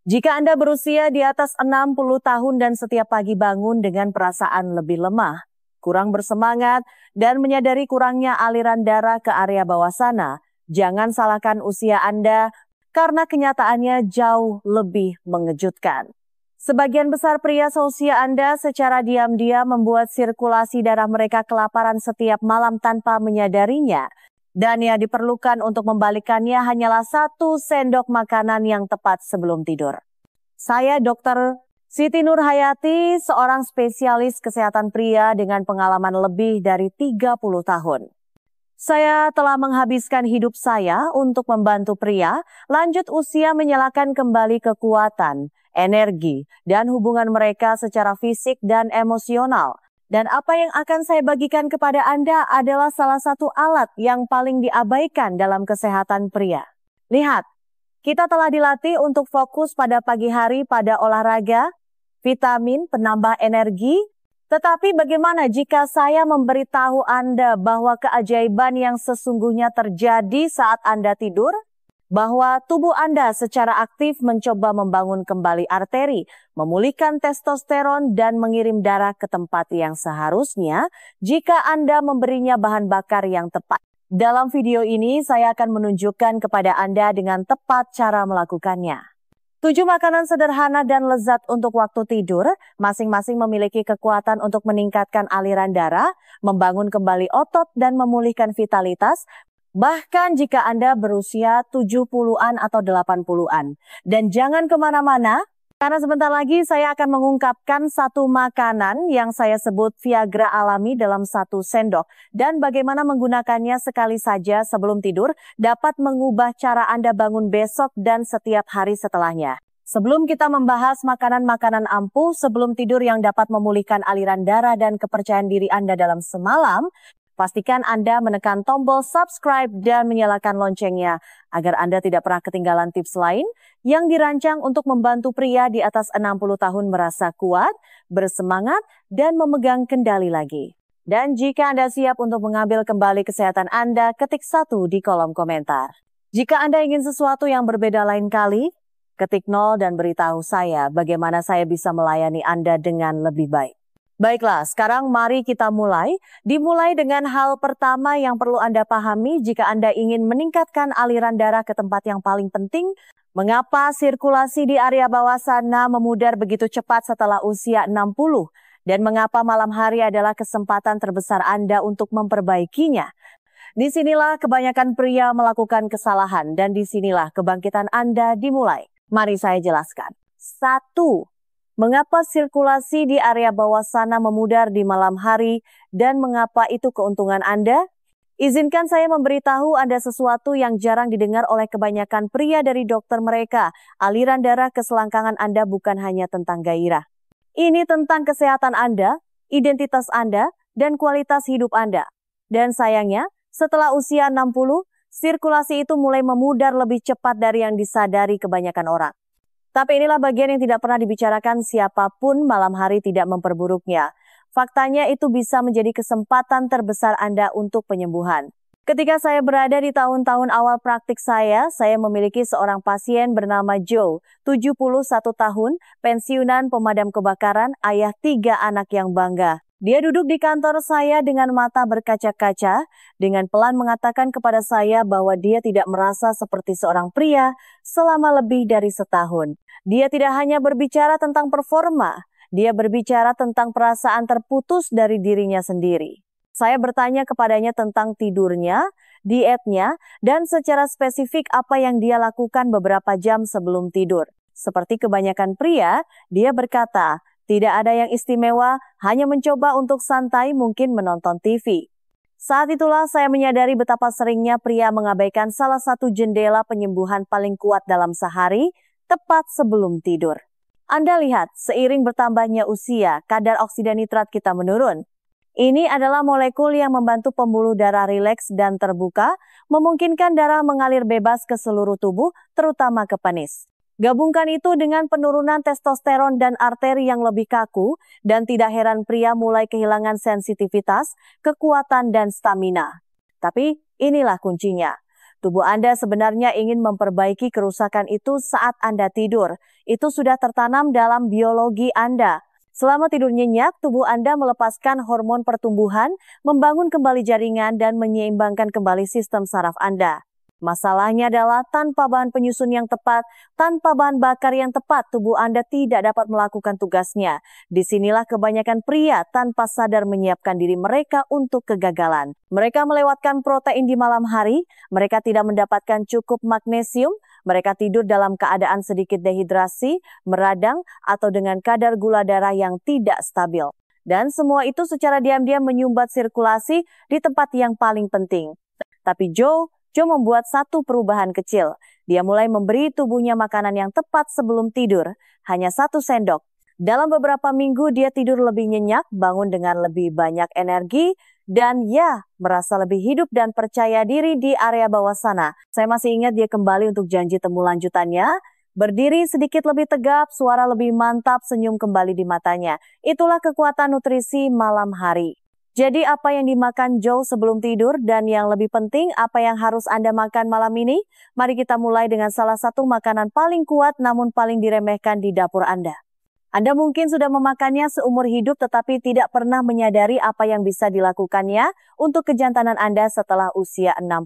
Jika Anda berusia di atas 60 tahun dan setiap pagi bangun dengan perasaan lebih lemah, kurang bersemangat, dan menyadari kurangnya aliran darah ke area bawah sana, jangan salahkan usia Anda karena kenyataannya jauh lebih mengejutkan. Sebagian besar pria seusia Anda secara diam-diam membuat sirkulasi darah mereka kelaparan setiap malam tanpa menyadarinya. Dan yang diperlukan untuk membalikannya hanyalah 1 sendok makanan yang tepat sebelum tidur. Saya Dr. Siti Nurhayati, seorang spesialis kesehatan pria dengan pengalaman lebih dari 30 tahun. Saya telah menghabiskan hidup saya untuk membantu pria lanjut usia menyalakan kembali kekuatan, energi, dan hubungan mereka secara fisik dan emosional. Dan apa yang akan saya bagikan kepada Anda adalah salah satu alat yang paling diabaikan dalam kesehatan pria. Lihat, kita telah dilatih untuk fokus pada pagi hari pada olahraga, vitamin, penambah energi. Tetapi bagaimana jika saya memberitahu Anda bahwa keajaiban yang sesungguhnya terjadi saat Anda tidur? Bahwa tubuh Anda secara aktif mencoba membangun kembali arteri, memulihkan testosteron dan mengirim darah ke tempat yang seharusnya jika Anda memberinya bahan bakar yang tepat. Dalam video ini saya akan menunjukkan kepada Anda dengan tepat cara melakukannya. 7 makanan sederhana dan lezat untuk waktu tidur, masing-masing memiliki kekuatan untuk meningkatkan aliran darah, membangun kembali otot dan memulihkan vitalitas, bahkan jika Anda berusia 70-an atau 80-an. Dan jangan kemana-mana, karena sebentar lagi saya akan mengungkapkan 1 makanan yang saya sebut Viagra alami dalam 1 sendok. Dan bagaimana menggunakannya sekali saja sebelum tidur dapat mengubah cara Anda bangun besok dan setiap hari setelahnya. Sebelum kita membahas makanan-makanan ampuh sebelum tidur yang dapat memulihkan aliran darah dan kepercayaan diri Anda dalam semalam, pastikan Anda menekan tombol subscribe dan menyalakan loncengnya agar Anda tidak pernah ketinggalan tips lain yang dirancang untuk membantu pria di atas 60 tahun merasa kuat, bersemangat, dan memegang kendali lagi. Dan jika Anda siap untuk mengambil kembali kesehatan Anda, ketik 1 di kolom komentar. Jika Anda ingin sesuatu yang berbeda lain kali, ketik 0 dan beritahu saya bagaimana saya bisa melayani Anda dengan lebih baik. Baiklah, sekarang mari kita mulai. Dimulai dengan hal pertama yang perlu Anda pahami jika Anda ingin meningkatkan aliran darah ke tempat yang paling penting. Mengapa sirkulasi di area bawah sana memudar begitu cepat setelah usia 60? Dan mengapa malam hari adalah kesempatan terbesar Anda untuk memperbaikinya? Disinilah kebanyakan pria melakukan kesalahan dan disinilah kebangkitan Anda dimulai. Mari saya jelaskan. 1. Mengapa sirkulasi di area bawah sana memudar di malam hari dan mengapa itu keuntungan Anda? Izinkan saya memberitahu Anda sesuatu yang jarang didengar oleh kebanyakan pria dari dokter mereka. Aliran darah ke selangkangan Anda bukan hanya tentang gairah. Ini tentang kesehatan Anda, identitas Anda, dan kualitas hidup Anda. Dan sayangnya, setelah usia 60, sirkulasi itu mulai memudar lebih cepat dari yang disadari kebanyakan orang. Tapi inilah bagian yang tidak pernah dibicarakan siapapun malam hari tidak memperburuknya. Faktanya itu bisa menjadi kesempatan terbesar Anda untuk penyembuhan. Ketika saya berada di tahun-tahun awal praktik saya memiliki seorang pasien bernama Joe, 71 tahun, pensiunan pemadam kebakaran, ayah 3 anak yang bangga. Dia duduk di kantor saya dengan mata berkaca-kaca, dengan pelan mengatakan kepada saya bahwa dia tidak merasa seperti seorang pria selama lebih dari setahun. Dia tidak hanya berbicara tentang performa, dia berbicara tentang perasaan terputus dari dirinya sendiri. Saya bertanya kepadanya tentang tidurnya, dietnya, dan secara spesifik apa yang dia lakukan beberapa jam sebelum tidur. Seperti kebanyakan pria, dia berkata, tidak ada yang istimewa, hanya mencoba untuk santai mungkin menonton TV. Saat itulah saya menyadari betapa seringnya pria mengabaikan salah satu jendela penyembuhan paling kuat dalam sehari, tepat sebelum tidur. Anda lihat, seiring bertambahnya usia, kadar oksida nitrat kita menurun. Ini adalah molekul yang membantu pembuluh darah rileks dan terbuka, memungkinkan darah mengalir bebas ke seluruh tubuh, terutama ke penis. Gabungkan itu dengan penurunan testosteron dan arteri yang lebih kaku, dan tidak heran pria mulai kehilangan sensitivitas, kekuatan, dan stamina. Tapi inilah kuncinya. Tubuh Anda sebenarnya ingin memperbaiki kerusakan itu saat Anda tidur. Itu sudah tertanam dalam biologi Anda. Selama tidur nyenyak, tubuh Anda melepaskan hormon pertumbuhan, membangun kembali jaringan, dan menyeimbangkan kembali sistem saraf Anda. Masalahnya adalah tanpa bahan penyusun yang tepat, tanpa bahan bakar yang tepat, tubuh Anda tidak dapat melakukan tugasnya. Disinilah kebanyakan pria tanpa sadar menyiapkan diri mereka untuk kegagalan. Mereka melewatkan protein di malam hari, mereka tidak mendapatkan cukup magnesium, mereka tidur dalam keadaan sedikit dehidrasi, meradang, atau dengan kadar gula darah yang tidak stabil. Dan semua itu secara diam-diam menyumbat sirkulasi di tempat yang paling penting. Tapi Joe membuat satu perubahan kecil. Dia mulai memberi tubuhnya makanan yang tepat sebelum tidur, hanya 1 sendok. Dalam beberapa minggu dia tidur lebih nyenyak, bangun dengan lebih banyak energi, dan merasa lebih hidup dan percaya diri di area bawah sana. Saya masih ingat dia kembali untuk janji temu lanjutannya. Berdiri sedikit lebih tegap, suara lebih mantap, senyum kembali di matanya. Itulah kekuatan nutrisi malam hari. Jadi apa yang dimakan Joe sebelum tidur dan yang lebih penting apa yang harus Anda makan malam ini? Mari kita mulai dengan salah satu makanan paling kuat namun paling diremehkan di dapur Anda. Anda mungkin sudah memakannya seumur hidup tetapi tidak pernah menyadari apa yang bisa dilakukannya untuk kejantanan Anda setelah usia 60.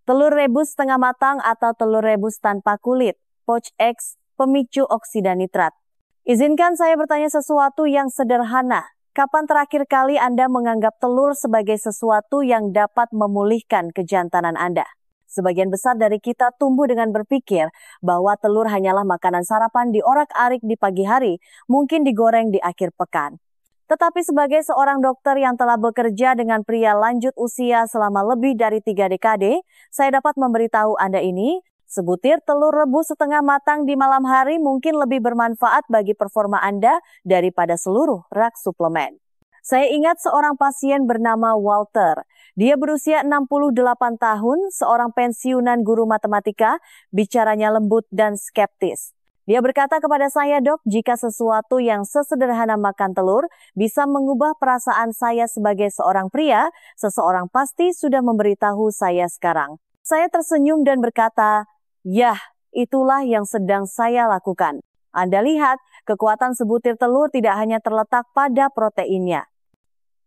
Telur rebus setengah matang atau telur rebus tanpa kulit, poached eggs, pemicu oksida nitrat. Izinkan saya bertanya sesuatu yang sederhana. Kapan terakhir kali Anda menganggap telur sebagai sesuatu yang dapat memulihkan kejantanan Anda? Sebagian besar dari kita tumbuh dengan berpikir bahwa telur hanyalah makanan sarapan diorak-arik di pagi hari, mungkin digoreng di akhir pekan. Tetapi sebagai seorang dokter yang telah bekerja dengan pria lanjut usia selama lebih dari 3 dekade, saya dapat memberitahu Anda ini, sebutir telur rebus setengah matang di malam hari mungkin lebih bermanfaat bagi performa Anda daripada seluruh rak suplemen. Saya ingat seorang pasien bernama Walter. Dia berusia 68 tahun, seorang pensiunan guru matematika, bicaranya lembut dan skeptis. Dia berkata kepada saya, "Dok, jika sesuatu yang sesederhana makan telur bisa mengubah perasaan saya sebagai seorang pria, seseorang pasti sudah memberitahu saya sekarang." Saya tersenyum dan berkata, "Yah, itulah yang sedang saya lakukan." Anda lihat, kekuatan sebutir telur tidak hanya terletak pada proteinnya.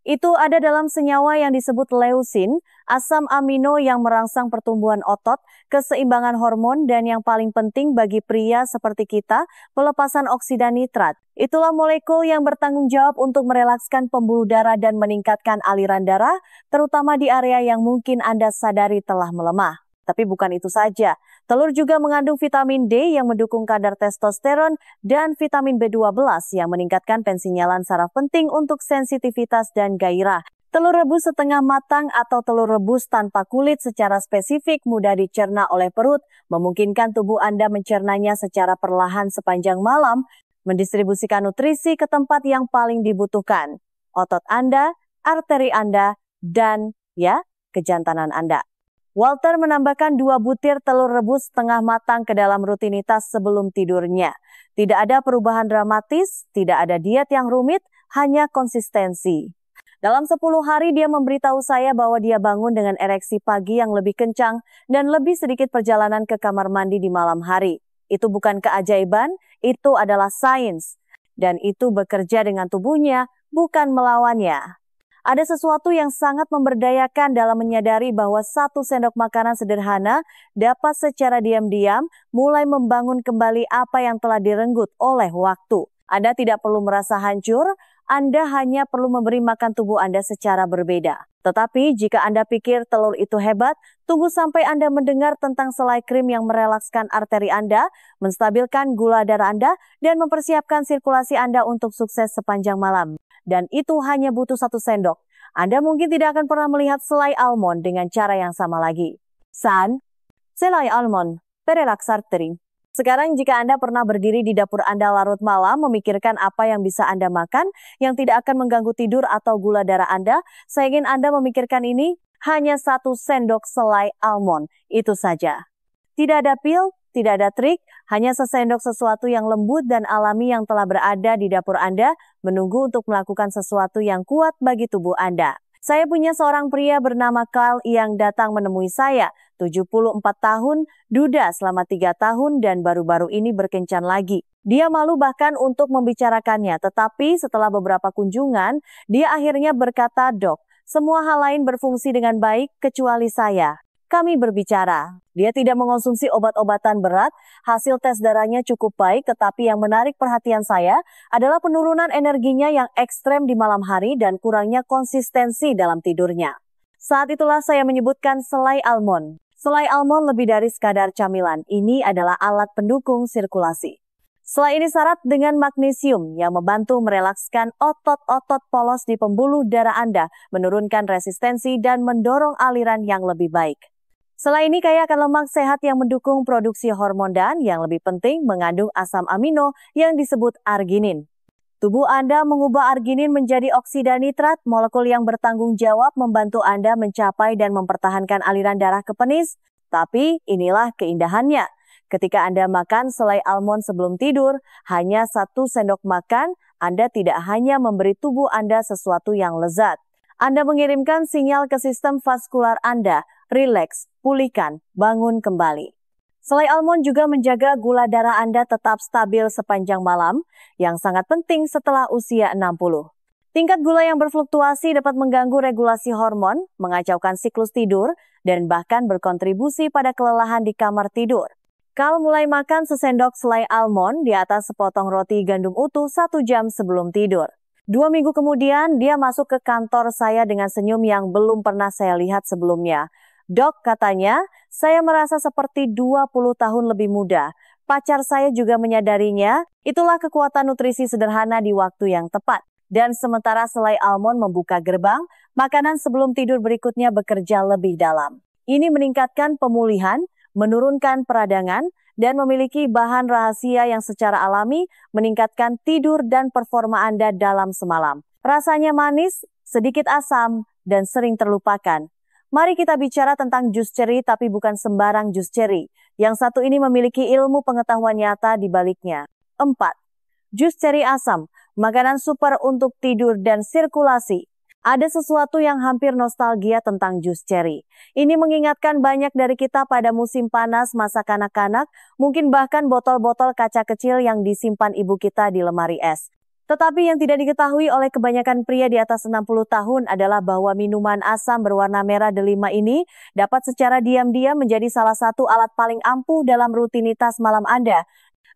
Itu ada dalam senyawa yang disebut leusin, asam amino yang merangsang pertumbuhan otot, keseimbangan hormon, dan yang paling penting bagi pria seperti kita, pelepasan oksida nitrat. Itulah molekul yang bertanggung jawab untuk merelakskan pembuluh darah dan meningkatkan aliran darah, terutama di area yang mungkin Anda sadari telah melemah. Tapi bukan itu saja, telur juga mengandung vitamin D yang mendukung kadar testosteron dan vitamin B12 yang meningkatkan pensinyalan saraf penting untuk sensitivitas dan gairah. Telur rebus setengah matang atau telur rebus tanpa kulit secara spesifik mudah dicerna oleh perut, memungkinkan tubuh Anda mencernanya secara perlahan sepanjang malam, mendistribusikan nutrisi ke tempat yang paling dibutuhkan, otot Anda, arteri Anda, dan kejantanan Anda. Walter menambahkan 2 butir telur rebus setengah matang ke dalam rutinitas sebelum tidurnya. Tidak ada perubahan dramatis, tidak ada diet yang rumit, hanya konsistensi. Dalam 10 hari dia memberitahu saya bahwa dia bangun dengan ereksi pagi yang lebih kencang dan lebih sedikit perjalanan ke kamar mandi di malam hari. Itu bukan keajaiban, itu adalah sains. Dan itu bekerja dengan tubuhnya, bukan melawannya. Ada sesuatu yang sangat memberdayakan dalam menyadari bahwa 1 sendok makanan sederhana dapat secara diam-diam mulai membangun kembali apa yang telah direnggut oleh waktu. Anda tidak perlu merasa hancur, Anda hanya perlu memberi makan tubuh Anda secara berbeda. Tetapi jika Anda pikir telur itu hebat, tunggu sampai Anda mendengar tentang selai krim yang merelakskan arteri Anda, menstabilkan gula darah Anda, dan mempersiapkan sirkulasi Anda untuk sukses sepanjang malam. Dan itu hanya butuh 1 sendok. Anda mungkin tidak akan pernah melihat selai almond dengan cara yang sama lagi. Selai almond, perelax arteri. Sekarang jika Anda pernah berdiri di dapur Anda larut malam memikirkan apa yang bisa Anda makan yang tidak akan mengganggu tidur atau gula darah Anda, saya ingin Anda memikirkan ini hanya 1 sendok selai almond. Itu saja. Tidak ada pil, tidak ada trik, hanya sesendok sesuatu yang lembut dan alami yang telah berada di dapur Anda, menunggu untuk melakukan sesuatu yang kuat bagi tubuh Anda. Saya punya seorang pria bernama Carl yang datang menemui saya, 74 tahun, duda selama 3 tahun dan baru-baru ini berkencan lagi. Dia malu bahkan untuk membicarakannya, tetapi setelah beberapa kunjungan, dia akhirnya berkata, "Dok, semua hal lain berfungsi dengan baik kecuali saya." Kami berbicara. Dia tidak mengonsumsi obat-obatan berat, hasil tes darahnya cukup baik, tetapi yang menarik perhatian saya adalah penurunan energinya yang ekstrem di malam hari dan kurangnya konsistensi dalam tidurnya. Saat itulah saya menyebutkan selai almond. Selai almond lebih dari sekadar camilan, ini adalah alat pendukung sirkulasi. Selai ini syarat dengan magnesium yang membantu merelakskan otot-otot polos di pembuluh darah Anda, menurunkan resistensi dan mendorong aliran yang lebih baik. Selai ini kaya akan lemak sehat yang mendukung produksi hormon dan yang lebih penting mengandung asam amino yang disebut arginin. Tubuh Anda mengubah arginin menjadi oksida nitrat, molekul yang bertanggung jawab membantu Anda mencapai dan mempertahankan aliran darah ke penis. Tapi inilah keindahannya. Ketika Anda makan selai almond sebelum tidur, hanya 1 sendok makan, Anda tidak hanya memberi tubuh Anda sesuatu yang lezat. Anda mengirimkan sinyal ke sistem vaskular Anda, rileks, pulihkan, bangun kembali. Selai almond juga menjaga gula darah Anda tetap stabil sepanjang malam, yang sangat penting setelah usia 60. Tingkat gula yang berfluktuasi dapat mengganggu regulasi hormon, mengacaukan siklus tidur, dan bahkan berkontribusi pada kelelahan di kamar tidur. Kalau mulai makan sesendok selai almond di atas sepotong roti gandum utuh 1 jam sebelum tidur. 2 minggu kemudian, dia masuk ke kantor saya dengan senyum yang belum pernah saya lihat sebelumnya. "Dok," katanya, "saya merasa seperti 20 tahun lebih muda. Pacar saya juga menyadarinya, itulah kekuatan nutrisi sederhana di waktu yang tepat." Dan sementara selai almond membuka gerbang, makanan sebelum tidur berikutnya bekerja lebih dalam. Ini meningkatkan pemulihan, menurunkan peradangan, dan memiliki bahan rahasia yang secara alami meningkatkan tidur dan performa Anda dalam semalam. Rasanya manis, sedikit asam, dan sering terlupakan. Mari kita bicara tentang jus ceri, tapi bukan sembarang jus ceri. Yang satu ini memiliki ilmu pengetahuan nyata di baliknya. 4. Jus ceri asam, makanan super untuk tidur dan sirkulasi. Ada sesuatu yang hampir nostalgia tentang jus ceri. Ini mengingatkan banyak dari kita pada musim panas masa kanak-kanak, mungkin bahkan botol-botol kaca kecil yang disimpan ibu kita di lemari es. Tetapi yang tidak diketahui oleh kebanyakan pria di atas 60 tahun adalah bahwa minuman asam berwarna merah delima ini dapat secara diam-diam menjadi salah satu alat paling ampuh dalam rutinitas malam Anda,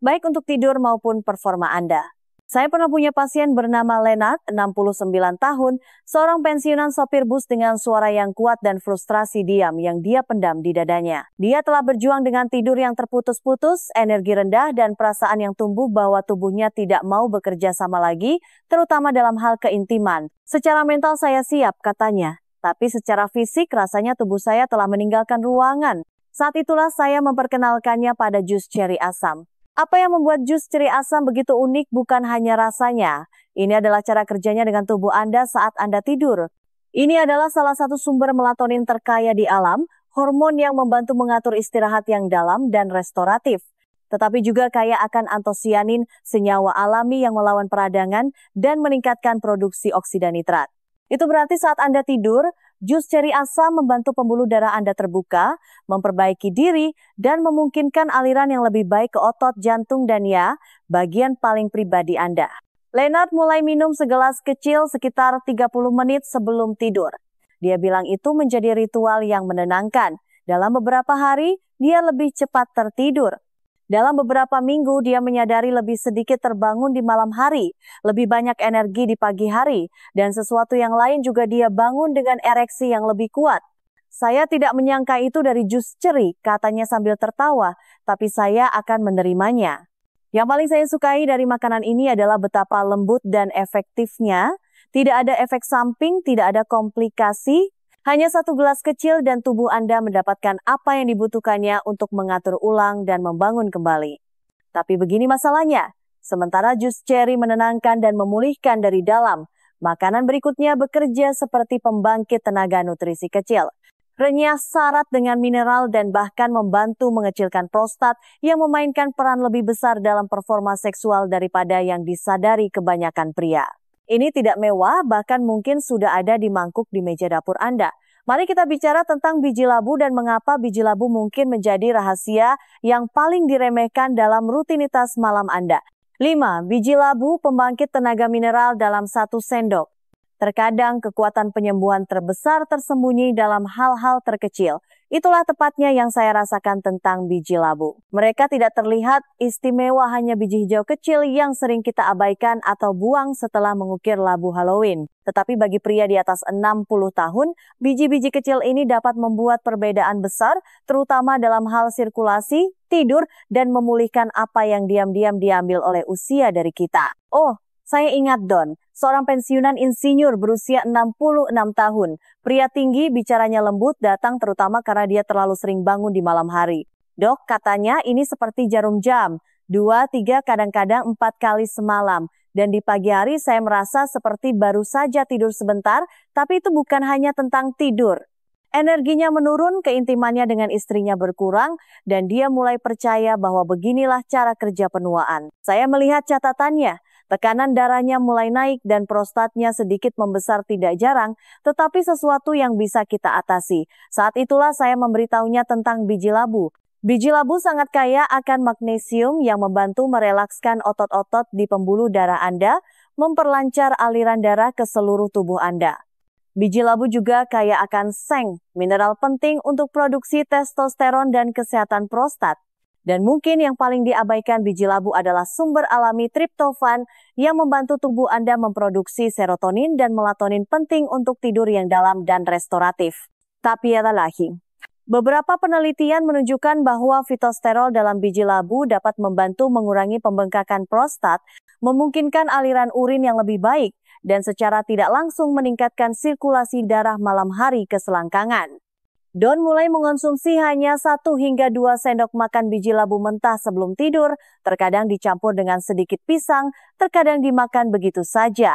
baik untuk tidur maupun performa Anda. Saya pernah punya pasien bernama Leonard, 69 tahun, seorang pensiunan sopir bus dengan suara yang kuat dan frustrasi diam yang dia pendam di dadanya. Dia telah berjuang dengan tidur yang terputus-putus, energi rendah, dan perasaan yang tumbuh bahwa tubuhnya tidak mau bekerja sama lagi, terutama dalam hal keintiman. "Secara mental saya siap," katanya, "tapi secara fisik rasanya tubuh saya telah meninggalkan ruangan." Saat itulah saya memperkenalkannya pada jus ceri asam. Apa yang membuat jus ceri asam begitu unik bukan hanya rasanya. Ini adalah cara kerjanya dengan tubuh Anda saat Anda tidur. Ini adalah salah satu sumber melatonin terkaya di alam, hormon yang membantu mengatur istirahat yang dalam dan restoratif. Tetapi juga kaya akan antosianin, senyawa alami yang melawan peradangan dan meningkatkan produksi oksida nitrat. Itu berarti saat Anda tidur, jus ceri asam membantu pembuluh darah Anda terbuka, memperbaiki diri, dan memungkinkan aliran yang lebih baik ke otot, jantung, dan bagian paling pribadi Anda. Leonard mulai minum segelas kecil sekitar 30 menit sebelum tidur. Dia bilang itu menjadi ritual yang menenangkan. Dalam beberapa hari, dia lebih cepat tertidur. Dalam beberapa minggu, dia menyadari lebih sedikit terbangun di malam hari, lebih banyak energi di pagi hari, dan sesuatu yang lain juga dia bangun dengan ereksi yang lebih kuat. "Saya tidak menyangka itu dari jus ceri," katanya sambil tertawa, "tapi saya akan menerimanya." Yang paling saya sukai dari makanan ini adalah betapa lembut dan efektifnya. Tidak ada efek samping, tidak ada komplikasi. Hanya 1 gelas kecil dan tubuh Anda mendapatkan apa yang dibutuhkannya untuk mengatur ulang dan membangun kembali. Tapi begini masalahnya, sementara jus ceri menenangkan dan memulihkan dari dalam, makanan berikutnya bekerja seperti pembangkit tenaga nutrisi kecil. Renyah, syarat dengan mineral, dan bahkan membantu mengecilkan prostat yang memainkan peran lebih besar dalam performa seksual daripada yang disadari kebanyakan pria. Ini tidak mewah, bahkan mungkin sudah ada di mangkuk di meja dapur Anda. Mari kita bicara tentang biji labu dan mengapa biji labu mungkin menjadi rahasia yang paling diremehkan dalam rutinitas malam Anda. 5. Biji labu pembangkit tenaga mineral dalam 1 sendok. Terkadang kekuatan penyembuhan terbesar tersembunyi dalam hal-hal terkecil. Itulah tepatnya yang saya rasakan tentang biji labu. Mereka tidak terlihat istimewa, hanya biji hijau kecil yang sering kita abaikan atau buang setelah mengukir labu Halloween. Tetapi bagi pria di atas 60 tahun, biji-biji kecil ini dapat membuat perbedaan besar, terutama dalam hal sirkulasi, tidur, dan memulihkan apa yang diam-diam diambil oleh usia dari kita. Oh, saya ingat Don, seorang pensiunan insinyur berusia 66 tahun. Pria tinggi, bicaranya lembut, datang terutama karena dia terlalu sering bangun di malam hari. Dok, katanya ini seperti jarum jam. 2, 3, kadang-kadang 4 kali semalam. Dan di pagi hari saya merasa seperti baru saja tidur sebentar, tapi itu bukan hanya tentang tidur. Energinya menurun, keintimannya dengan istrinya berkurang, dan dia mulai percaya bahwa beginilah cara kerja penuaan. Saya melihat catatannya. Tekanan darahnya mulai naik dan prostatnya sedikit membesar tidak jarang, tetapi sesuatu yang bisa kita atasi. Saat itulah saya memberitahunya tentang biji labu. Biji labu sangat kaya akan magnesium yang membantu merelakskan otot-otot di pembuluh darah Anda, memperlancar aliran darah ke seluruh tubuh Anda. Biji labu juga kaya akan seng, mineral penting untuk produksi testosteron dan kesehatan prostat. Dan mungkin yang paling diabaikan biji labu adalah sumber alami triptofan yang membantu tubuh Anda memproduksi serotonin dan melatonin penting untuk tidur yang dalam dan restoratif. Tapi ada lagi. Beberapa penelitian menunjukkan bahwa fitosterol dalam biji labu dapat membantu mengurangi pembengkakan prostat, memungkinkan aliran urin yang lebih baik, dan secara tidak langsung meningkatkan sirkulasi darah malam hari ke selangkangan. Don mulai mengonsumsi hanya 1 hingga 2 sendok makan biji labu mentah sebelum tidur, terkadang dicampur dengan sedikit pisang, terkadang dimakan begitu saja.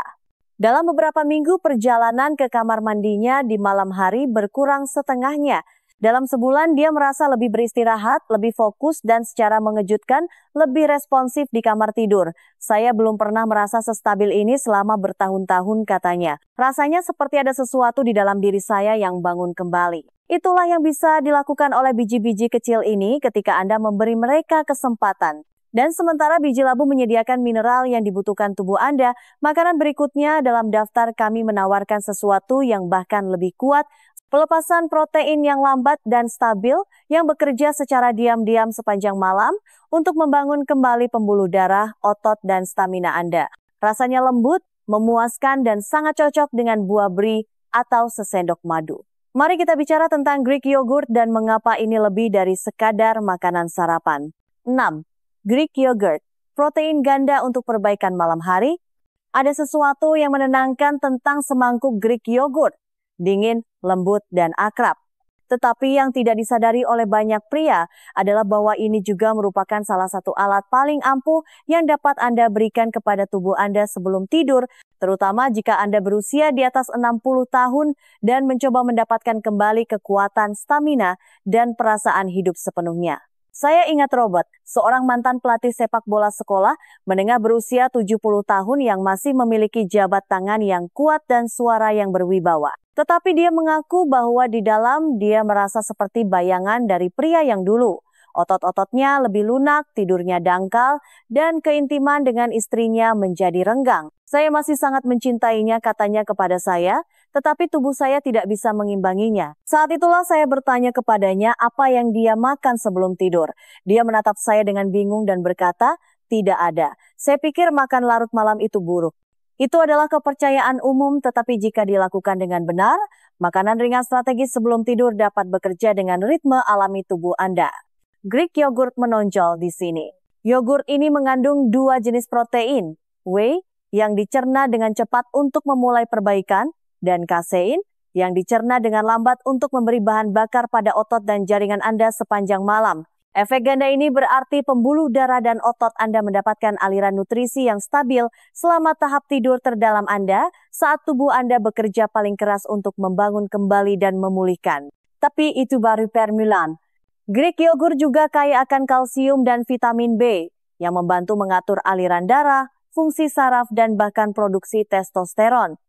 Dalam beberapa minggu perjalanan ke kamar mandinya di malam hari berkurang setengahnya. Dalam sebulan dia merasa lebih beristirahat, lebih fokus, dan secara mengejutkan lebih responsif di kamar tidur. Saya belum pernah merasa sestabil ini selama bertahun-tahun, katanya. Rasanya seperti ada sesuatu di dalam diri saya yang bangun kembali. Itulah yang bisa dilakukan oleh biji-biji kecil ini ketika Anda memberi mereka kesempatan. Dan sementara biji labu menyediakan mineral yang dibutuhkan tubuh Anda, makanan berikutnya dalam daftar kami menawarkan sesuatu yang bahkan lebih kuat, pelepasan protein yang lambat dan stabil yang bekerja secara diam-diam sepanjang malam untuk membangun kembali pembuluh darah, otot, dan stamina Anda. Rasanya lembut, memuaskan, dan sangat cocok dengan buah beri atau sesendok madu. Mari kita bicara tentang Greek yogurt dan mengapa ini lebih dari sekadar makanan sarapan. 6. Greek yogurt, protein ganda untuk perbaikan malam hari. Ada sesuatu yang menenangkan tentang semangkuk Greek yogurt. Dingin, lembut, dan akrab. Tetapi yang tidak disadari oleh banyak pria adalah bahwa ini juga merupakan salah satu alat paling ampuh yang dapat Anda berikan kepada tubuh Anda sebelum tidur, terutama jika Anda berusia di atas 60 tahun dan mencoba mendapatkan kembali kekuatan, stamina, dan perasaan hidup sepenuhnya. Saya ingat Robert, seorang mantan pelatih sepak bola sekolah menengah berusia 70 tahun yang masih memiliki jabat tangan yang kuat dan suara yang berwibawa. Tetapi dia mengaku bahwa di dalam dia merasa seperti bayangan dari pria yang dulu. Otot-ototnya lebih lunak, tidurnya dangkal, dan keintiman dengan istrinya menjadi renggang. Saya masih sangat mencintainya, katanya kepada saya, tetapi tubuh saya tidak bisa mengimbanginya. Saat itulah saya bertanya kepadanya apa yang dia makan sebelum tidur. Dia menatap saya dengan bingung dan berkata, tidak ada. Saya pikir makan larut malam itu buruk. Itu adalah kepercayaan umum, tetapi jika dilakukan dengan benar, makanan ringan strategis sebelum tidur dapat bekerja dengan ritme alami tubuh Anda. Greek yogurt menonjol di sini. Yogurt ini mengandung 2 jenis protein, whey yang dicerna dengan cepat untuk memulai perbaikan, dan kasein yang dicerna dengan lambat untuk memberi bahan bakar pada otot dan jaringan Anda sepanjang malam. Efek ganda ini berarti pembuluh darah dan otot Anda mendapatkan aliran nutrisi yang stabil selama tahap tidur terdalam Anda saat tubuh Anda bekerja paling keras untuk membangun kembali dan memulihkan. Tapi itu baru permulaan. Greek yogurt juga kaya akan kalsium dan vitamin B yang membantu mengatur aliran darah, fungsi saraf, dan bahkan produksi testosteron.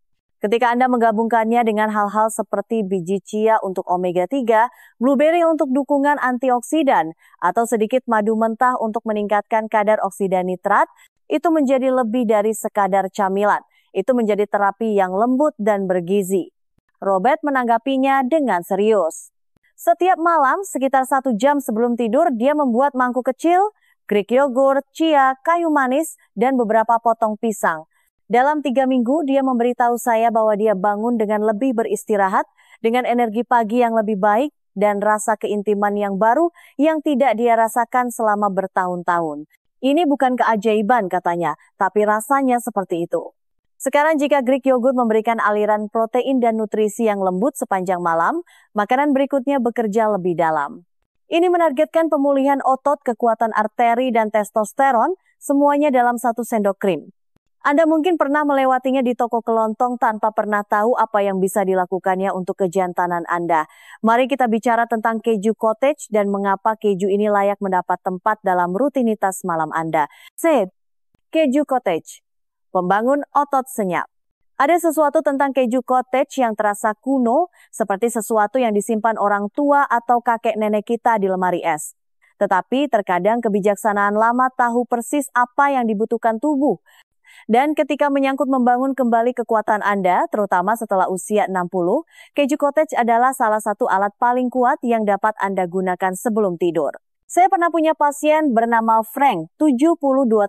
Ketika Anda menggabungkannya dengan hal-hal seperti biji chia untuk omega 3, blueberry untuk dukungan antioksidan, atau sedikit madu mentah untuk meningkatkan kadar oksida nitrat, itu menjadi lebih dari sekadar camilan. Itu menjadi terapi yang lembut dan bergizi. Robert menanggapinya dengan serius. Setiap malam, sekitar 1 jam sebelum tidur, dia membuat mangkuk kecil, Greek yogurt, chia, kayu manis, dan beberapa potong pisang. Dalam 3 minggu, dia memberitahu saya bahwa dia bangun dengan lebih beristirahat, dengan energi pagi yang lebih baik, dan rasa keintiman yang baru yang tidak dia rasakan selama bertahun-tahun. Ini bukan keajaiban katanya, tapi rasanya seperti itu. Sekarang jika Greek yogurt memberikan aliran protein dan nutrisi yang lembut sepanjang malam, makanan berikutnya bekerja lebih dalam. Ini menargetkan pemulihan otot, kekuatan arteri, dan testosteron, semuanya dalam 1 sendok krim. Anda mungkin pernah melewatinya di toko kelontong tanpa pernah tahu apa yang bisa dilakukannya untuk kejantanan Anda. Mari kita bicara tentang keju cottage dan mengapa keju ini layak mendapat tempat dalam rutinitas malam Anda. Keju cottage, pembangun otot senyap. Ada sesuatu tentang keju cottage yang terasa kuno, seperti sesuatu yang disimpan orang tua atau kakek nenek kita di lemari es. Tetapi terkadang kebijaksanaan lama tahu persis apa yang dibutuhkan tubuh. Dan ketika menyangkut membangun kembali kekuatan Anda, terutama setelah usia 60, keju cottage adalah salah satu alat paling kuat yang dapat Anda gunakan sebelum tidur. Saya pernah punya pasien bernama Frank, 72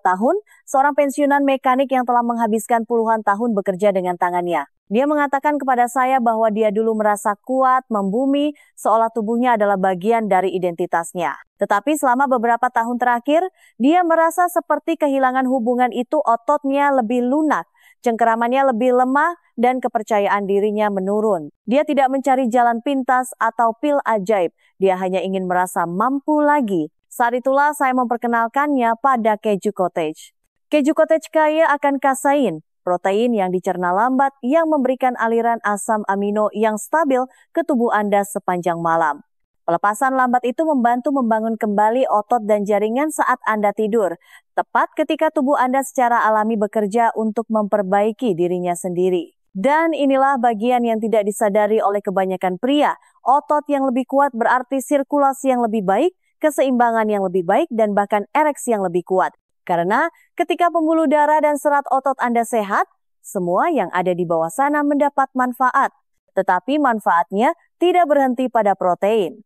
tahun, seorang pensiunan mekanik yang telah menghabiskan puluhan tahun bekerja dengan tangannya. Dia mengatakan kepada saya bahwa dia dulu merasa kuat, membumi, seolah tubuhnya adalah bagian dari identitasnya. Tetapi selama beberapa tahun terakhir, dia merasa seperti kehilangan hubungan itu, ototnya lebih lunak, cengkeramannya lebih lemah, dan kepercayaan dirinya menurun. Dia tidak mencari jalan pintas atau pil ajaib, dia hanya ingin merasa mampu lagi. Saat itulah saya memperkenalkannya pada keju cottage. Keju cottage kaya akan kasein, protein yang dicerna lambat yang memberikan aliran asam amino yang stabil ke tubuh Anda sepanjang malam. Pelepasan lambat itu membantu membangun kembali otot dan jaringan saat Anda tidur, tepat ketika tubuh Anda secara alami bekerja untuk memperbaiki dirinya sendiri. Dan inilah bagian yang tidak disadari oleh kebanyakan pria. Otot yang lebih kuat berarti sirkulasi yang lebih baik, keseimbangan yang lebih baik, dan bahkan ereksi yang lebih kuat. Karena ketika pembuluh darah dan serat otot Anda sehat, semua yang ada di bawah sana mendapat manfaat. Tetapi manfaatnya tidak berhenti pada protein.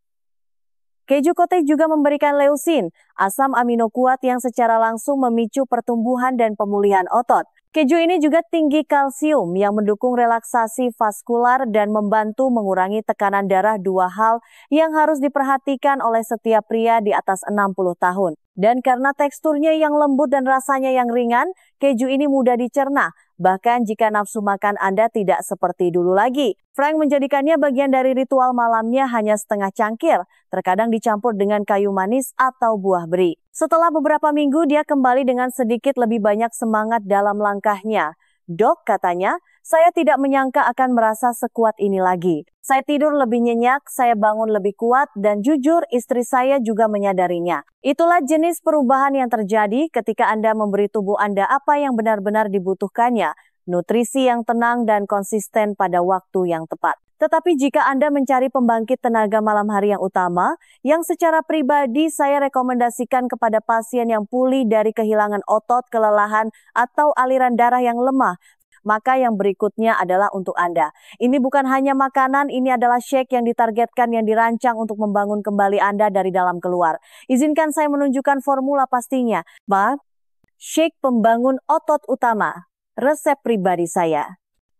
Keju cottage juga memberikan leusin, asam amino kuat yang secara langsung memicu pertumbuhan dan pemulihan otot. Keju ini juga tinggi kalsium yang mendukung relaksasi vaskular dan membantu mengurangi tekanan darah, 2 hal yang harus diperhatikan oleh setiap pria di atas 60 tahun. Dan karena teksturnya yang lembut dan rasanya yang ringan, keju ini mudah dicerna, bahkan jika nafsu makan Anda tidak seperti dulu lagi. Frank menjadikannya bagian dari ritual malamnya hanya setengah cangkir, terkadang dicampur dengan kayu manis atau buah beri. Setelah beberapa minggu, dia kembali dengan sedikit lebih banyak semangat dalam langkahnya. Dok, katanya, saya tidak menyangka akan merasa sekuat ini lagi. Saya tidur lebih nyenyak, saya bangun lebih kuat, dan jujur istri saya juga menyadarinya. Itulah jenis perubahan yang terjadi ketika Anda memberi tubuh Anda apa yang benar-benar dibutuhkannya, nutrisi yang tenang dan konsisten pada waktu yang tepat. Tetapi jika Anda mencari pembangkit tenaga malam hari yang utama, yang secara pribadi saya rekomendasikan kepada pasien yang pulih dari kehilangan otot, kelelahan, atau aliran darah yang lemah, maka yang berikutnya adalah untuk Anda. Ini bukan hanya makanan, ini adalah shake yang ditargetkan, yang dirancang untuk membangun kembali Anda dari dalam keluar. Izinkan saya menunjukkan formula pastinya. Shake pembangun otot utama, resep pribadi saya.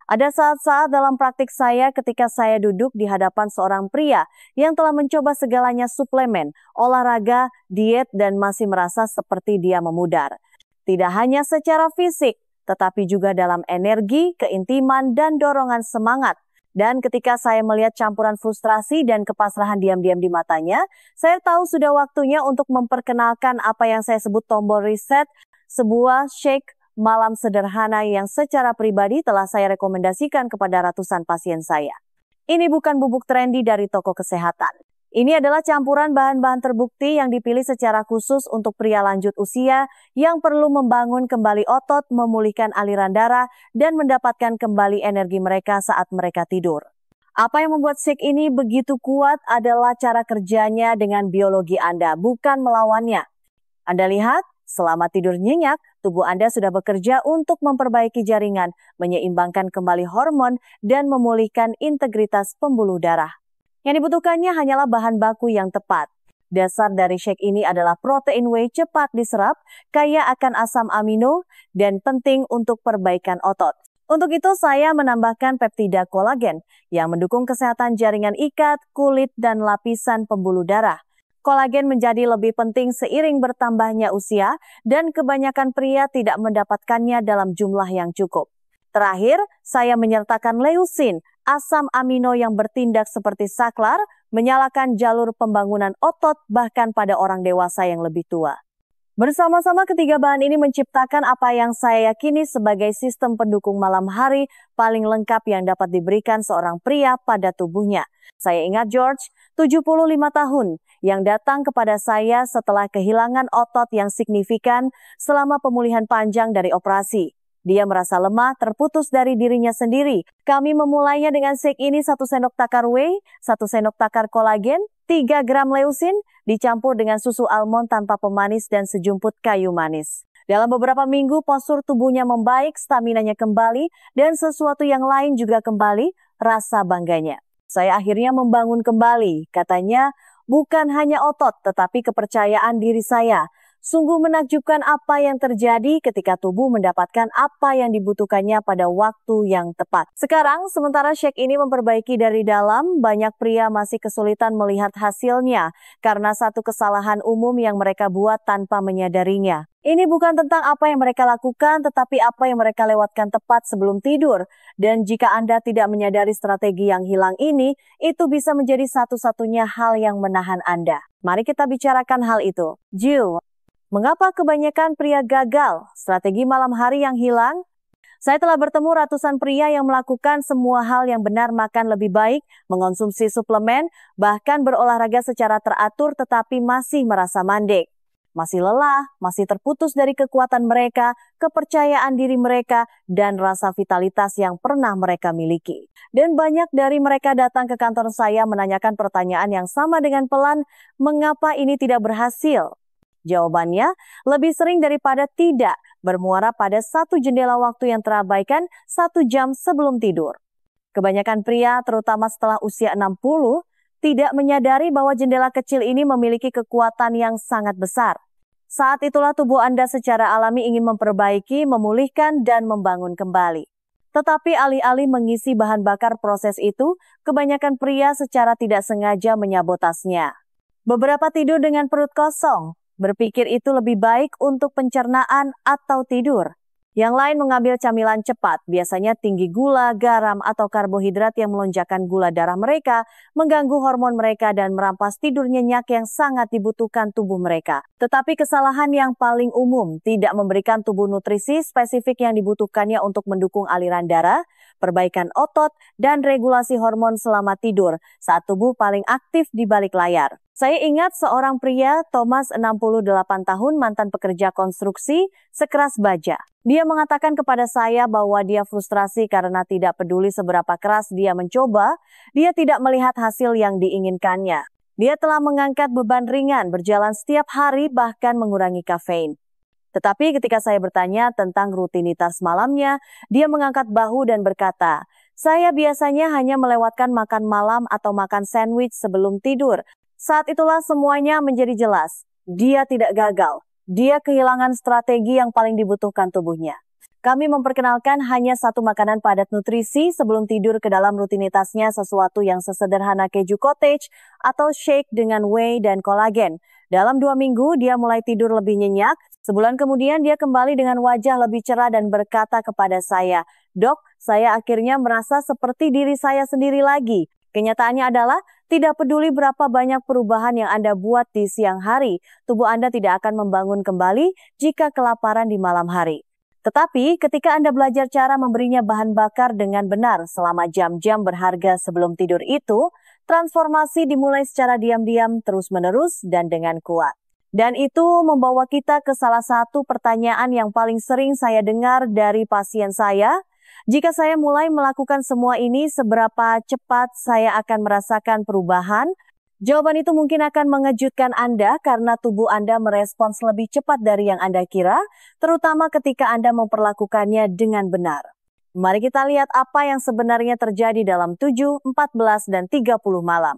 Ada saat-saat dalam praktik saya ketika saya duduk di hadapan seorang pria yang telah mencoba segalanya suplemen, olahraga, diet, dan masih merasa seperti dia memudar. Tidak hanya secara fisik, tetapi juga dalam energi, keintiman, dan dorongan semangat. Dan ketika saya melihat campuran frustrasi dan kepasrahan diam-diam di matanya, saya tahu sudah waktunya untuk memperkenalkan apa yang saya sebut tombol reset, sebuah shake malam sederhana yang secara pribadi telah saya rekomendasikan kepada ratusan pasien saya. Ini bukan bubuk trendy dari toko kesehatan. Ini adalah campuran bahan-bahan terbukti yang dipilih secara khusus untuk pria lanjut usia yang perlu membangun kembali otot, memulihkan aliran darah, dan mendapatkan kembali energi mereka saat mereka tidur. Apa yang membuat shake ini begitu kuat adalah cara kerjanya dengan biologi Anda, bukan melawannya. Anda lihat, selama tidur nyenyak, tubuh Anda sudah bekerja untuk memperbaiki jaringan, menyeimbangkan kembali hormon, dan memulihkan integritas pembuluh darah. Yang dibutuhkannya hanyalah bahan baku yang tepat. Dasar dari shake ini adalah protein whey cepat diserap, kaya akan asam amino, dan penting untuk perbaikan otot. Untuk itu saya menambahkan peptida kolagen yang mendukung kesehatan jaringan ikat, kulit, dan lapisan pembuluh darah. Kolagen menjadi lebih penting seiring bertambahnya usia dan kebanyakan pria tidak mendapatkannya dalam jumlah yang cukup. Terakhir, saya menyertakan leusin, asam amino yang bertindak seperti saklar, menyalakan jalur pembangunan otot bahkan pada orang dewasa yang lebih tua. Bersama-sama ketiga bahan ini menciptakan apa yang saya yakini sebagai sistem pendukung malam hari paling lengkap yang dapat diberikan seorang pria pada tubuhnya. Saya ingat George, 75 tahun, yang datang kepada saya setelah kehilangan otot yang signifikan selama pemulihan panjang dari operasi. Dia merasa lemah, terputus dari dirinya sendiri. Kami memulainya dengan shake ini 1 sendok takar whey, 1 sendok takar kolagen, 3 gram leusin, dicampur dengan susu almond tanpa pemanis dan sejumput kayu manis. Dalam beberapa minggu, postur tubuhnya membaik, staminanya kembali, dan sesuatu yang lain juga kembali, rasa bangganya. Saya akhirnya membangun kembali, katanya, bukan hanya otot, tetapi kepercayaan diri saya. Sungguh menakjubkan apa yang terjadi ketika tubuh mendapatkan apa yang dibutuhkannya pada waktu yang tepat. Sekarang, sementara shake ini memperbaiki dari dalam, banyak pria masih kesulitan melihat hasilnya karena satu kesalahan umum yang mereka buat tanpa menyadarinya. Ini bukan tentang apa yang mereka lakukan, tetapi apa yang mereka lewatkan tepat sebelum tidur. Dan jika Anda tidak menyadari strategi yang hilang ini, itu bisa menjadi satu-satunya hal yang menahan Anda. Mari kita bicarakan hal itu. Jill, mengapa kebanyakan pria gagal? Strategi malam hari yang hilang? Saya telah bertemu ratusan pria yang melakukan semua hal yang benar, makan lebih baik, mengonsumsi suplemen, bahkan berolahraga secara teratur tetapi masih merasa mandek. Masih lelah, masih terputus dari kekuatan mereka, kepercayaan diri mereka, dan rasa vitalitas yang pernah mereka miliki. Dan banyak dari mereka datang ke kantor saya menanyakan pertanyaan yang sama dengan pelan, mengapa ini tidak berhasil? Jawabannya, lebih sering daripada tidak, bermuara pada satu jendela waktu yang terabaikan 1 jam sebelum tidur. Kebanyakan pria, terutama setelah usia 60, tidak menyadari bahwa jendela kecil ini memiliki kekuatan yang sangat besar. Saat itulah tubuh Anda secara alami ingin memperbaiki, memulihkan, dan membangun kembali. Tetapi alih-alih mengisi bahan bakar proses itu, kebanyakan pria secara tidak sengaja menyabotasnya. Beberapa tidur dengan perut kosong, berpikir itu lebih baik untuk pencernaan atau tidur. Yang lain mengambil camilan cepat, biasanya tinggi gula, garam, atau karbohidrat yang melonjakkan gula darah mereka, mengganggu hormon mereka dan merampas tidur nyenyak yang sangat dibutuhkan tubuh mereka. Tetapi kesalahan yang paling umum, tidak memberikan tubuh nutrisi spesifik yang dibutuhkannya untuk mendukung aliran darah, perbaikan otot, dan regulasi hormon selama tidur saat tubuh paling aktif di balik layar. Saya ingat seorang pria, Thomas 68 tahun, mantan pekerja konstruksi, sekeras baja. Dia mengatakan kepada saya bahwa dia frustrasi karena tidak peduli seberapa keras dia mencoba, dia tidak melihat hasil yang diinginkannya. Dia telah mengangkat beban ringan, berjalan setiap hari, bahkan mengurangi kafein. Tetapi ketika saya bertanya tentang rutinitas malamnya, dia mengangkat bahu dan berkata, "Saya biasanya hanya melewatkan makan malam atau makan sandwich sebelum tidur." Saat itulah semuanya menjadi jelas. Dia tidak gagal. Dia kehilangan strategi yang paling dibutuhkan tubuhnya. Kami memperkenalkan hanya satu makanan padat nutrisi sebelum tidur ke dalam rutinitasnya, sesuatu yang sesederhana keju cottage atau shake dengan whey dan kolagen. Dalam 2 minggu, dia mulai tidur lebih nyenyak. Sebulan kemudian, dia kembali dengan wajah lebih cerah dan berkata kepada saya, "Dok, saya akhirnya merasa seperti diri saya sendiri lagi." Kenyataannya adalah, tidak peduli berapa banyak perubahan yang Anda buat di siang hari, tubuh Anda tidak akan membangun kembali jika kelaparan di malam hari. Tetapi ketika Anda belajar cara memberinya bahan bakar dengan benar selama jam-jam berharga sebelum tidur itu, Transformasi dimulai secara diam-diam, terus-menerus, dan dengan kuat. Dan itu membawa kita ke salah satu pertanyaan yang paling sering saya dengar dari pasien saya. Jika saya mulai melakukan semua ini, seberapa cepat saya akan merasakan perubahan? Jawaban itu mungkin akan mengejutkan Anda karena tubuh Anda merespons lebih cepat dari yang Anda kira, terutama ketika Anda memperlakukannya dengan benar. Mari kita lihat apa yang sebenarnya terjadi dalam 7, 14, dan 30 malam.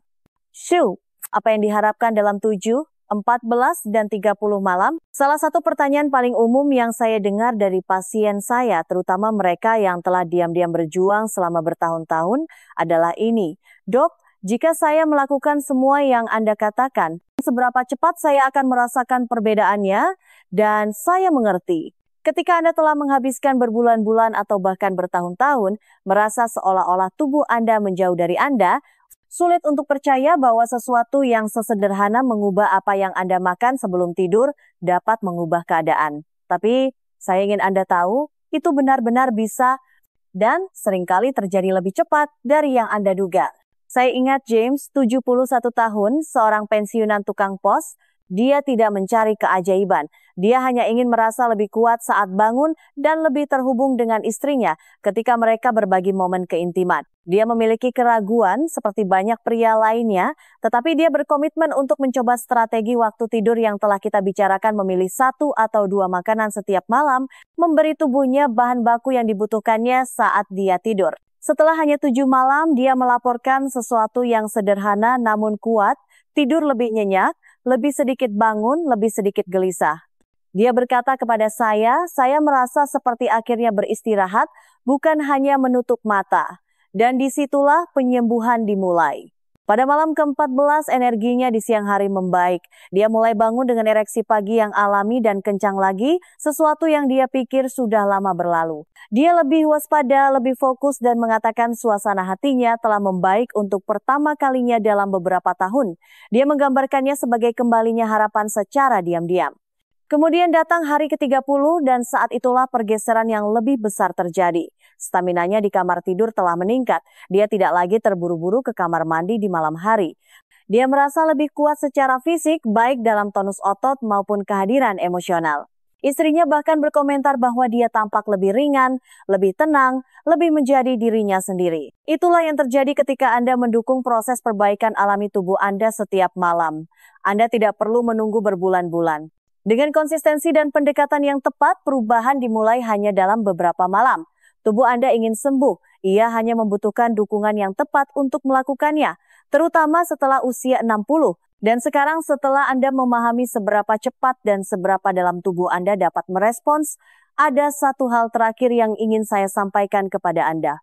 Apa yang diharapkan dalam 7, 14, dan 30 malam? Salah satu pertanyaan paling umum yang saya dengar dari pasien saya, terutama mereka yang telah diam-diam berjuang selama bertahun-tahun, adalah ini. Dok, jika saya melakukan semua yang Anda katakan, seberapa cepat saya akan merasakan perbedaannya? Dan saya mengerti. Ketika Anda telah menghabiskan berbulan-bulan atau bahkan bertahun-tahun, merasa seolah-olah tubuh Anda menjauh dari Anda, sulit untuk percaya bahwa sesuatu yang sesederhana mengubah apa yang Anda makan sebelum tidur dapat mengubah keadaan. Tapi saya ingin Anda tahu, itu benar-benar bisa dan seringkali terjadi lebih cepat dari yang Anda duga. Saya ingat James, 71 tahun, seorang pensiunan tukang pos. Dia tidak mencari keajaiban. Dia hanya ingin merasa lebih kuat saat bangun dan lebih terhubung dengan istrinya ketika mereka berbagi momen keintiman. Dia memiliki keraguan seperti banyak pria lainnya, tetapi dia berkomitmen untuk mencoba strategi waktu tidur yang telah kita bicarakan, memilih 1 atau 2 makanan setiap malam, memberi tubuhnya bahan baku yang dibutuhkannya saat dia tidur. Setelah hanya 7 malam, dia melaporkan sesuatu yang sederhana namun kuat, tidur lebih nyenyak, lebih sedikit bangun, lebih sedikit gelisah. Dia berkata kepada saya merasa seperti akhirnya beristirahat, bukan hanya menutup mata. Dan disitulah penyembuhan dimulai. Pada malam ke-14, energinya di siang hari membaik. Dia mulai bangun dengan ereksi pagi yang alami dan kencang lagi, sesuatu yang dia pikir sudah lama berlalu. Dia lebih waspada, lebih fokus, dan mengatakan suasana hatinya telah membaik untuk pertama kalinya dalam beberapa tahun. Dia menggambarkannya sebagai kembalinya harapan secara diam-diam. Kemudian datang hari ke-30 dan saat itulah pergeseran yang lebih besar terjadi. Staminanya di kamar tidur telah meningkat. Dia tidak lagi terburu-buru ke kamar mandi di malam hari. Dia merasa lebih kuat secara fisik, baik dalam tonus otot maupun kehadiran emosional. Istrinya bahkan berkomentar bahwa dia tampak lebih ringan, lebih tenang, lebih menjadi dirinya sendiri. Itulah yang terjadi ketika Anda mendukung proses perbaikan alami tubuh Anda setiap malam. Anda tidak perlu menunggu berbulan-bulan. Dengan konsistensi dan pendekatan yang tepat, perubahan dimulai hanya dalam beberapa malam. Tubuh Anda ingin sembuh, ia hanya membutuhkan dukungan yang tepat untuk melakukannya, terutama setelah usia 60. Dan sekarang setelah Anda memahami seberapa cepat dan seberapa dalam tubuh Anda dapat merespons, ada satu hal terakhir yang ingin saya sampaikan kepada Anda.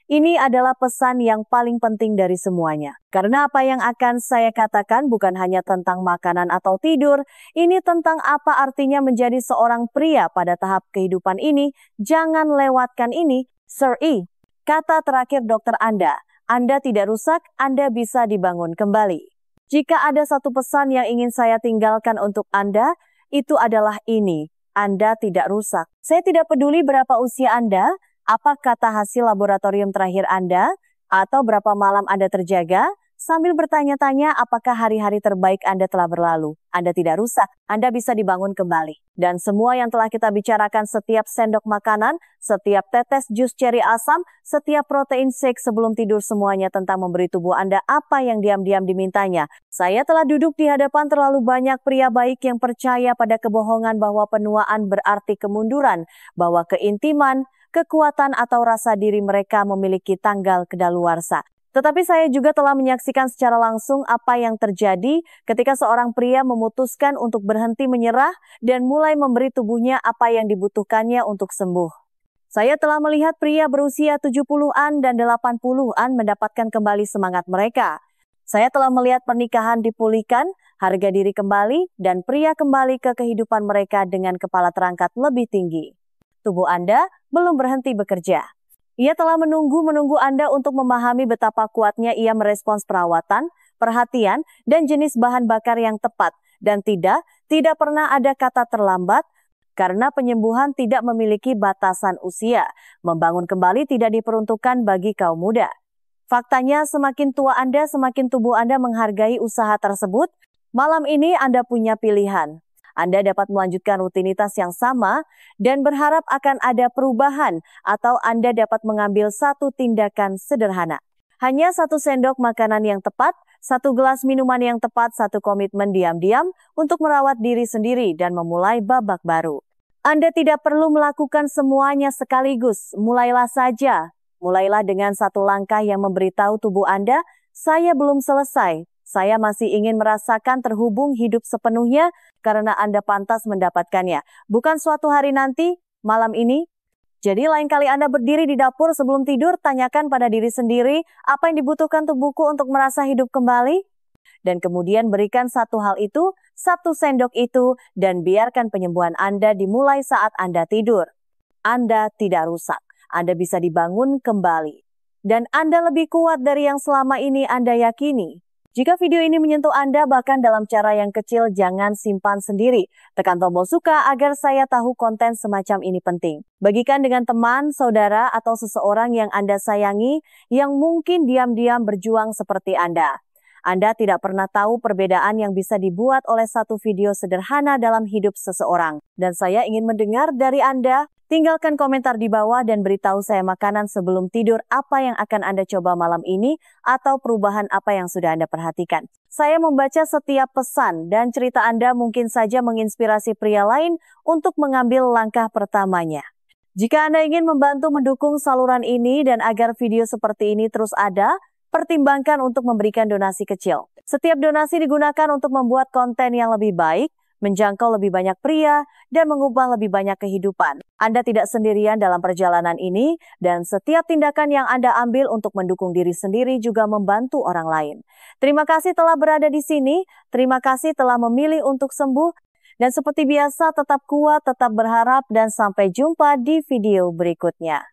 Ini adalah pesan yang paling penting dari semuanya. Karena apa yang akan saya katakan bukan hanya tentang makanan atau tidur, ini tentang apa artinya menjadi seorang pria pada tahap kehidupan ini. Jangan lewatkan ini, Sir E. Kata terakhir dokter Anda tidak rusak, Anda bisa dibangun kembali. Jika ada satu pesan yang ingin saya tinggalkan untuk Anda, itu adalah ini, Anda tidak rusak. Saya tidak peduli berapa usia Anda, apa kata hasil laboratorium terakhir Anda, atau berapa malam Anda terjaga, sambil bertanya-tanya apakah hari-hari terbaik Anda telah berlalu. Anda tidak rusak, Anda bisa dibangun kembali. Dan semua yang telah kita bicarakan, setiap sendok makanan, setiap tetes jus ceri asam, setiap protein shake sebelum tidur, semuanya tentang memberi tubuh Anda apa yang diam-diam dimintanya. Saya telah duduk di hadapan terlalu banyak pria baik yang percaya pada kebohongan bahwa penuaan berarti kemunduran, bahwa keintiman, kekuatan atau rasa diri mereka memiliki tanggal kedaluarsa. Tetapi saya juga telah menyaksikan secara langsung apa yang terjadi ketika seorang pria memutuskan untuk berhenti menyerah dan mulai memberi tubuhnya apa yang dibutuhkannya untuk sembuh. Saya telah melihat pria berusia 70-an dan 80-an mendapatkan kembali semangat mereka. Saya telah melihat pernikahan dipulihkan, harga diri kembali, dan pria kembali ke kehidupan mereka dengan kepala terangkat lebih tinggi. Tubuh Anda belum berhenti bekerja. Ia telah menunggu Anda untuk memahami betapa kuatnya ia merespons perawatan, perhatian, dan jenis bahan bakar yang tepat. Dan tidak pernah ada kata terlambat, karena penyembuhan tidak memiliki batasan usia. Membangun kembali tidak diperuntukkan bagi kaum muda. Faktanya semakin tua Anda, semakin tubuh Anda menghargai usaha tersebut. Malam ini Anda punya pilihan. Anda dapat melanjutkan rutinitas yang sama dan berharap akan ada perubahan, atau Anda dapat mengambil satu tindakan sederhana. Hanya 1 sendok makanan yang tepat, 1 gelas minuman yang tepat, 1 komitmen diam-diam untuk merawat diri sendiri dan memulai babak baru. Anda tidak perlu melakukan semuanya sekaligus, mulailah saja. Mulailah dengan 1 langkah yang memberitahu tubuh Anda, saya belum selesai. Saya masih ingin merasakan terhubung hidup sepenuhnya karena Anda pantas mendapatkannya. Bukan suatu hari nanti, malam ini. Jadi lain kali Anda berdiri di dapur sebelum tidur, tanyakan pada diri sendiri apa yang dibutuhkan tubuhku untuk merasa hidup kembali. Dan kemudian berikan 1 hal itu, 1 sendok itu, dan biarkan penyembuhan Anda dimulai saat Anda tidur. Anda tidak rusak, Anda bisa dibangun kembali. Dan Anda lebih kuat dari yang selama ini Anda yakini. Jika video ini menyentuh Anda bahkan dalam cara yang kecil, jangan simpan sendiri. Tekan tombol suka agar saya tahu konten semacam ini penting. Bagikan dengan teman, saudara, atau seseorang yang Anda sayangi yang mungkin diam-diam berjuang seperti Anda. Anda tidak pernah tahu perbedaan yang bisa dibuat oleh 1 video sederhana dalam hidup seseorang. Dan saya ingin mendengar dari Anda. Tinggalkan komentar di bawah dan beritahu saya makanan sebelum tidur apa yang akan Anda coba malam ini atau perubahan apa yang sudah Anda perhatikan. Saya membaca setiap pesan dan cerita Anda mungkin saja menginspirasi pria lain untuk mengambil langkah pertamanya. Jika Anda ingin membantu mendukung saluran ini dan agar video seperti ini terus ada, pertimbangkan untuk memberikan donasi kecil. Setiap donasi digunakan untuk membuat konten yang lebih baik, menjangkau lebih banyak pria, dan mengubah lebih banyak kehidupan. Anda tidak sendirian dalam perjalanan ini, dan setiap tindakan yang Anda ambil untuk mendukung diri sendiri juga membantu orang lain. Terima kasih telah berada di sini, terima kasih telah memilih untuk sembuh, dan seperti biasa tetap kuat, tetap berharap, dan sampai jumpa di video berikutnya.